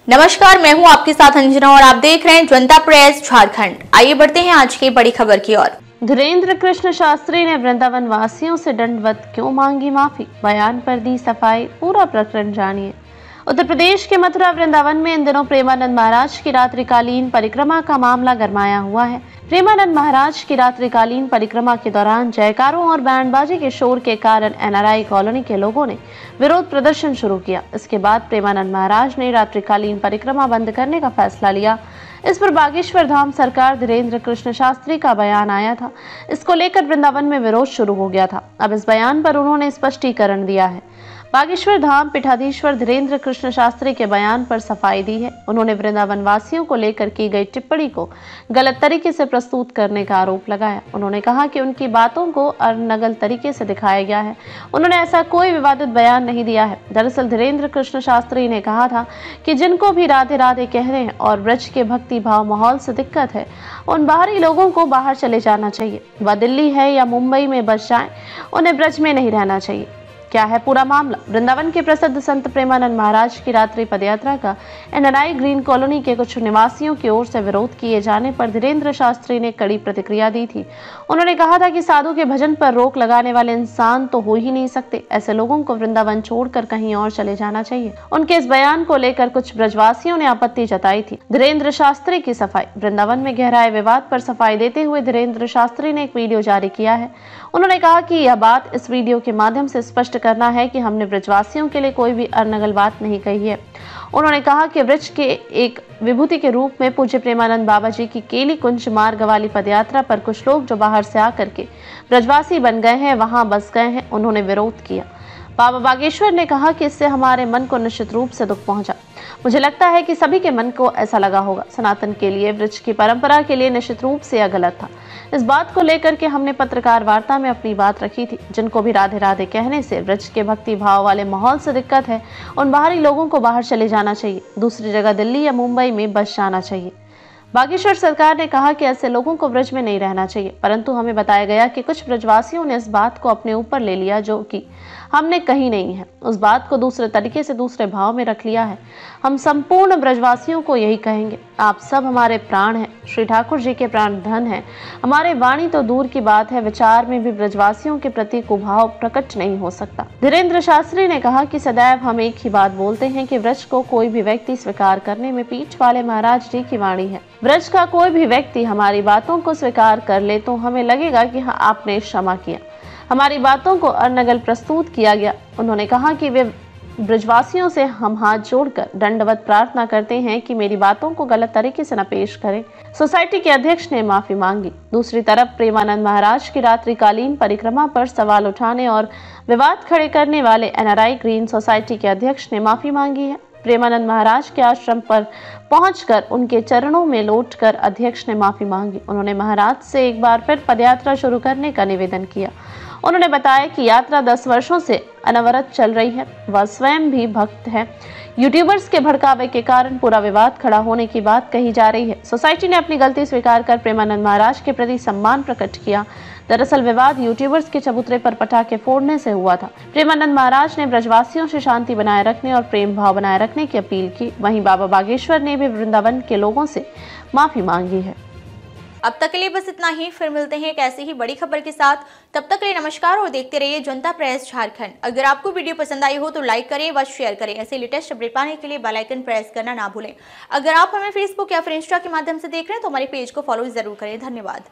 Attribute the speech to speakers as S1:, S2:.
S1: नमस्कार, मैं हूं आपके साथ अंजना और आप देख रहे हैं जनता प्रेस झारखंड। आइए बढ़ते हैं आज की बड़ी खबर की ओर।
S2: धीरेन्द्र कृष्ण शास्त्री ने वृंदावन वासियों से दंडवत क्यों मांगी माफी, बयान पर दी सफाई, पूरा प्रकरण जानिए। उत्तर प्रदेश के मथुरा वृंदावन में इन दिनों प्रेमानंद महाराज की रात्रिकालीन परिक्रमा का मामला गरमाया हुआ है। प्रेमानंद महाराज की रात्रिकालीन परिक्रमा के दौरान जयकारों और बैंडबाजी के शोर के कारण एनआरआई कॉलोनी के लोगों ने विरोध प्रदर्शन शुरू किया। इसके बाद प्रेमानंद महाराज ने रात्रिकालीन परिक्रमा बंद करने का फैसला लिया। इस पर बागेश्वर धाम सरकार धीरेन्द्र कृष्ण शास्त्री का बयान आया था। इसको लेकर वृंदावन में विरोध शुरू हो गया था। अब इस बयान पर उन्होंने स्पष्टीकरण दिया है। बागेश्वर धाम पीठाधीश्वर धीरेन्द्र कृष्ण शास्त्री के बयान पर सफाई दी है। उन्होंने वृंदावन वासियों को लेकर की गई टिप्पणी को गलत तरीके से प्रस्तुत करने का आरोप लगाया। उन्होंने कहा कि उनकी बातों को अनर्गल तरीके से दिखाया गया है। उन्होंने ऐसा कोई विवादित बयान नहीं दिया है। दरअसल धीरेन्द्र कृष्ण शास्त्री ने कहा था कि जिनको भी राधे राधे कह रहे हैं और ब्रज के भक्ति भाव माहौल से दिक्कत है, उन बाहरी लोगों को बाहर चले जाना चाहिए। वह दिल्ली है या मुंबई में बस जाएं, उन्हें ब्रज में नहीं रहना चाहिए। क्या है पूरा मामला? वृंदावन के प्रसिद्ध संत प्रेमानंद महाराज की रात्रि पदयात्रा का एनआरआई ग्रीन कॉलोनी के कुछ निवासियों की ओर से विरोध किए जाने पर धीरेन्द्र शास्त्री ने कड़ी प्रतिक्रिया दी थी। उन्होंने कहा था कि साधु के भजन पर रोक लगाने वाले इंसान तो हो ही नहीं सकते। ऐसे लोगों को वृंदावन छोड़कर कहीं और चले जाना चाहिए। उनके इस बयान को लेकर कुछ ब्रजवासियों ने आपत्ति जताई थी। धीरेन्द्र शास्त्री की सफाई। वृंदावन में गहराए विवाद पर सफाई देते हुए धीरेन्द्र शास्त्री ने एक वीडियो जारी किया है। उन्होंने कहा कि यह बात इस वीडियो के माध्यम से स्पष्ट करना है कि हमने ब्रजवासियों के लिए कोई भी अनर्गल बात नहीं कही है। उन्होंने कहा कि ब्रज के एक विभूति के रूप में पूज्य प्रेमानंद बाबा जी की केली कुंज मार्ग वाली पदयात्रा पर कुछ लोग जो बाहर से आकर के ब्रजवासी बन गए हैं, वहां बस गए हैं, उन्होंने विरोध किया। बाबा बागेश्वर ने कहा कि इससे हमारे मन को निश्चित रूप से दुख पहुंचा। मुझे लगता है कि सभी के मन को ऐसा लगा होगा। सनातन के लिए, ब्रज की परंपरा के लिए निश्चित रूप से यह गलत था। इस बात को लेकर के हमने पत्रकार वार्ता में अपनी बात रखी थी। जिनको भी राधे राधे कहने से ब्रज के भक्ति भाव वाले माहौल से दिक्कत है, उन बाहरी लोगों को बाहर चले जाना चाहिए। दूसरी जगह दिल्ली या मुंबई में बस जाना चाहिए। बागेश्वर सरकार ने कहा कि ऐसे लोगों को ब्रज में नहीं रहना चाहिए, परंतु हमें बताया गया कि कुछ ब्रजवासियों ने इस बात को अपने ऊपर ले लिया जो कि हमने कही नहीं है। उस बात को दूसरे तरीके से दूसरे भाव में रख लिया है। हम संपूर्ण ब्रजवासियों को यही कहेंगे, आप सब हमारे प्राण हैं, श्री ठाकुर जी के प्राण धन है। हमारे वाणी तो दूर की बात है, विचार में भी ब्रजवासियों के प्रति कुभाव प्रकट नहीं हो सकता। धीरेन्द्र शास्त्री ने कहा कि सदैव हम एक ही बात बोलते हैं कि ब्रज को कोई भी व्यक्ति स्वीकार करने में पीठ वाले महाराज जी की वाणी है। ब्रज का कोई भी व्यक्ति हमारी बातों को स्वीकार कर ले तो हमें लगेगा कि हाँ, आपने क्षमा किया, हमारी बातों को अनर्गल प्रस्तुत किया गया। उन्होंने कहा कि वे ब्रजवासियों से हम हाथ जोड़कर दंडवत प्रार्थना करते हैं कि मेरी बातों को गलत तरीके से न पेश करें। सोसाइटी के अध्यक्ष ने माफी मांगी। दूसरी तरफ प्रेमानंद महाराज की रात्रिकालीन परिक्रमा पर सवाल उठाने और विवाद खड़े करने वाले एनआरआई ग्रीन सोसाइटी के अध्यक्ष ने माफी मांगी है। प्रेमानंद महाराज के आश्रम पर पहुंचकर उनके चरणों में लौटकर अध्यक्ष ने माफी मांगी। उन्होंने महाराज से एक बार फिर पदयात्रा शुरू करने का निवेदन किया। उन्होंने बताया कि यात्रा 10 वर्षों से अनवरत चल रही है। वह स्वयं भी भक्त है। यूट्यूबर्स के भड़कावे के कारण पूरा विवाद खड़ा होने की बात कही जा रही है। सोसाइटी ने अपनी गलती स्वीकार कर प्रेमानंद महाराज के प्रति सम्मान प्रकट किया। दरअसल विवाद यूट्यूबर्स के चबूतरे पर पटाखे फोड़ने से हुआ था। प्रेमानंद महाराज ने ब्रजवासियों से शांति बनाए रखने और प्रेम भाव बनाए रखने की अपील की। वहीं बाबा बागेश्वर ने भी वृंदावन के लोगों से माफी मांगी है।
S1: अब तक के लिए बस इतना ही। फिर मिलते हैं एक ऐसी ही बड़ी खबर के साथ। तब तक के लिए नमस्कार और देखते रहिए जनता प्रेस झारखंड। अगर आपको वीडियो पसंद आई हो तो लाइक करें व शेयर करें। ऐसे लेटेस्ट अपडेट पाने के लिए बेल आइकन प्रेस करना ना भूलें। अगर आप हमें फेसबुक या फिर इंस्टा के माध्यम से देख रहे हैं तो हमारे पेज को फॉलो जरूर करें। धन्यवाद।